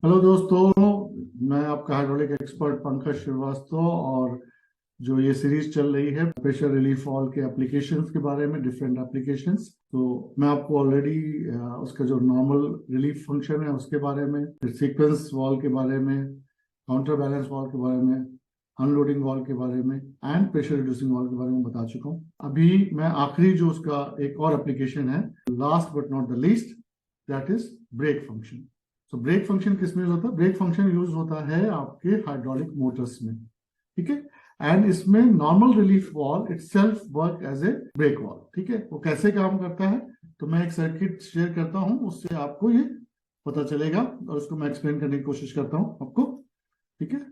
Hello दोस्तों, मैं आपका हाइड्रोलिक एक्सपर्ट पंकज श्रीवास्तव। और जो ये सीरीज चल रही है प्रेशर रिलीफ वाल्व के एप्लीकेशंस के बारे में, डिफरेंट एप्लीकेशंस, तो मैं आपको ऑलरेडी उसका जो नॉर्मल रिलीफ फंक्शन है उसके बारे में, फिर सीक्वेंस वाल्व के बारे में, काउंटर बैलेंस वाल्व के बारे में, अनलोडिंग वाल्व के बारे में एंड प्रेशर रिड्यूसिंग वाल्व के बारे में बता चुका हूँ। अभी मैं आखिरी जो उसका एक और एप्लीकेशन है, last but not the least, that is brake function. तो ब्रेक फंक्शन किस में यूज होता है? ब्रेक फंक्शन यूज होता है आपके हाइड्रोलिक मोटर्स में, ठीक है। एंड इसमें normal relief valve itself work as a brake valve, ठीक है। वो कैसे काम करता है, तो मैं एक सर्किट शेयर करता हूं, उससे आपको ये पता चलेगा और उसको मैं एक्सप्लेन करने की कोशिश करता हूं आपको, ठीक है।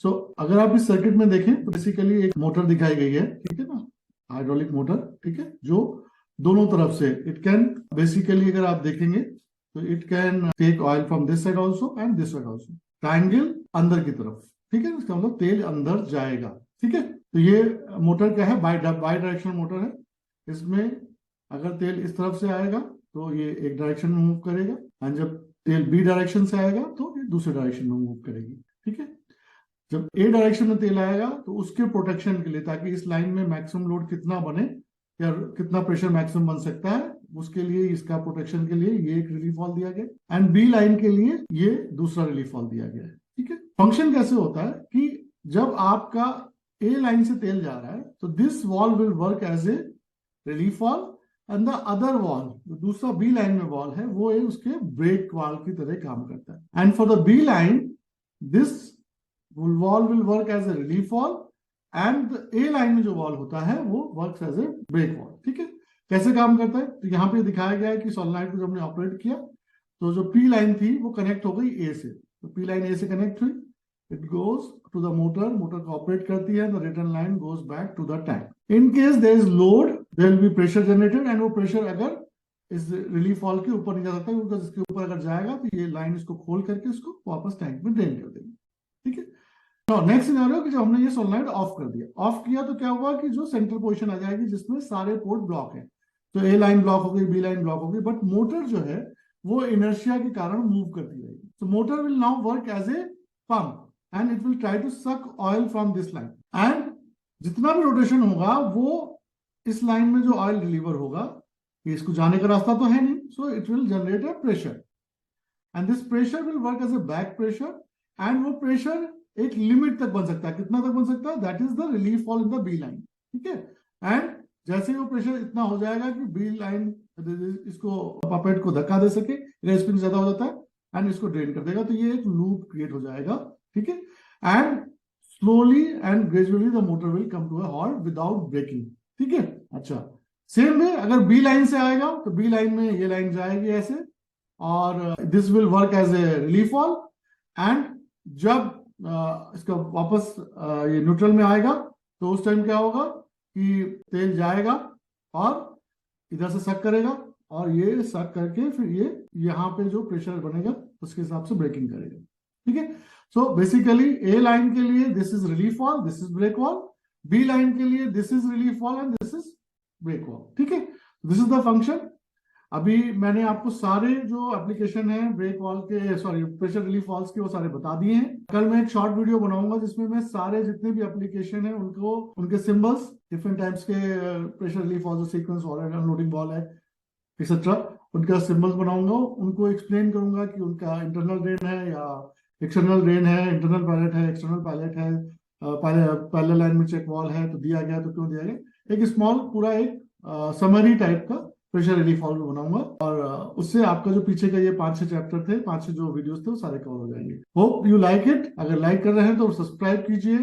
सो अगर आप इस सर्किट में देखें तो बेसिकली एक मोटर दिखाई गई है, ठीक है ना, हाइड्रोलिक मोटर, ठीक है, जो दोनों तरफ से इट कैन बेसिकली, अगर आप देखेंगे तो it can take oil from this side also and this side also. Triangle अंदर की तरफ, ठीक है, इसका मतलब तेल अंदर जाएगा, ठीक है। तो ये मोटर क्या है? बाई डायरेक्शनल मोटर है। इसमें अगर तेल इस तरफ से आएगा तो ये एक डायरेक्शन में मूव करेगा, एंड जब तेल बी डायरेक्शन से आएगा तो ये दूसरे डायरेक्शन में मूव करेगी, ठीक है। जब ए डायरेक्शन में तेल आएगा तो उसके प्रोटेक्शन के लिए, ताकि इस लाइन में मैक्सिमम लोड कितना बने या कितना प्रेशर मैक्सिमम बन सकता है, उसके लिए, इसका प्रोटेक्शन के लिए ये एक रिलीफ वाल्व दिया गया, एंड बी लाइन के लिए ये दूसरा रिलीफ वाल्व दिया गया है, ठीक है। फंक्शन कैसे होता है कि जब आपका ए लाइन से तेल जा रहा है तो this valve will work as a relief valve, and the other valve, दूसरा बी लाइन में वाल्व है, वो है उसके ब्रेक वाल्व की तरह काम करता है। And for the B line this valve will work as a relief valve, and A line में जो वाल्व होता है वो works as a brake valve, ठीक है। कैसे काम करता है, तो यहाँ पे दिखाया गया है कि सोलेनोइड को जब हमने ऑपरेट किया तो जो पी लाइन थी वो कनेक्ट हो गई ए से, तो पी लाइन ए से कनेक्ट हुई, it goes to the motor, motor को ऑपरेट करती है, the return line goes back to the tank. In case there is load, there will be pressure generated, and वो प्रेशर अगर इस रिलीफ वाल्व के ऊपर नहीं जा सकता, क्योंकि इसके ऊपर अगर जाएगा तो ये लाइन इसको खोल करके इसको वापस टैंक में ड्रेन कर देगी, ठीक है। नेक्स्ट सिनेरियो कि जब हमने ये सोलेनोइड ऑफ कर दिया, ऑफ किया तो क्या हुआ कि जो सेंट्रल पोजीशन आ जाएगी जिसमें सारे पोर्ट ब्लॉक है, तो ए लाइन ब्लॉक हो गई, बी लाइन ब्लॉक हो गई, बट मोटर जो है वो इनर्शिया के कारण मूव करती रहेगी। तो motor will now work as a pump, and it will try to suck oil from this line, and जितना भी रोटेशन होगा वो इस लाइन में जो ऑयल डिलीवर होगा, इसको जाने का रास्ता तो है नहीं, so it will generate a pressure, and this pressure will work as a back pressure, and वो प्रेशर एक लिमिट तक बन सकता है। कितना तक बन सकता है? That is the relief valve in the B line, ठीक है। एंड जैसे ही वो प्रेशर इतना हो जाएगा कि बी लाइन इसको पपेट को धक्का दे सके, स्पिन ज्यादा हो जाता है, एंड इसको ड्रेन कर देगा, तो ये एक लूप क्रिएट हो जाएगा, ठीक है। And slowly and gradually the motor will come to a halt without braking, ठीक है। अच्छा, सेम वे अगर बी लाइन से आएगा तो बी लाइन में ये लाइन जाएगी ऐसे, और this will work as a relief valve, and जब इसका वापस ये न्यूट्रल में आएगा तो उस टाइम क्या होगा कि तेल जाएगा और इधर से सक करेगा, और ये सक करके फिर ये यहाँ पे जो प्रेशर बनेगा उसके हिसाब से ब्रेकिंग करेगा, ठीक है। सो बेसिकली ए लाइन के लिए this is relief valve, this is brake valve, B line के लिए this is relief valve and this is brake valve, ठीक है। This is the function. अभी मैंने आपको सारे जो एप्लीकेशन है ब्रेक वाल्व के, सॉरी प्रेशर रिलीफ वाल्व्स के, वो सारे बता दिए हैं। कल मैं एक शॉर्ट वीडियो बनाऊंगा जिसमें मैं सारे जितने भी एप्लीकेशन है उनको, उनके सिंबल्स, डिफरेंट टाइप्स के pressure relief valve, sequence valve है, अनलोडिंग वाल्व है, एक्सेट्रा, उनका सिंबल्स बनाऊंगा, उनको एक्सप्लेन करूंगा कि उनका इंटरनल ड्रेन है या एक्सटर्नल ड्रेन है, इंटरनल पायलट है, एक्सटर्नल पायलट है, पैरेलल लाइन में चेक वाल्व है तो दिया गया, तो क्यों दिया गया, एक स्मॉल पूरा एक समरी टाइप का प्रेशर रिलीफ वाल्व बनाऊंगा, और उससे आपका जो पीछे का ये 5-6 चैप्टर थे, 5-6 जो वीडियोस थे वो सारे कवर हो जाएंगे। Hope you like it. अगर लाइक कर रहे हैं तो सब्सक्राइब कीजिए,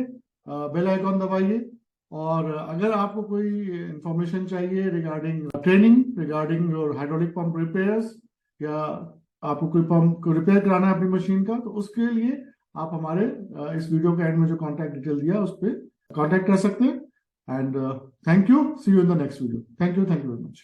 बेल आइकॉन दबाइए, और अगर आपको कोई इंफॉर्मेशन चाहिए regarding training, regarding your hydraulic pump repairs, या आपको कोई पंप को रिपेयर कराना है अपनी मशीन का, तो उसके लिए आप हमारे इस वीडियो के एंड में जो कॉन्टैक्ट डिटेल दिया उस पर कॉन्टैक्ट कर सकते हैं। And thank you, see you in the next video. Thank you very much.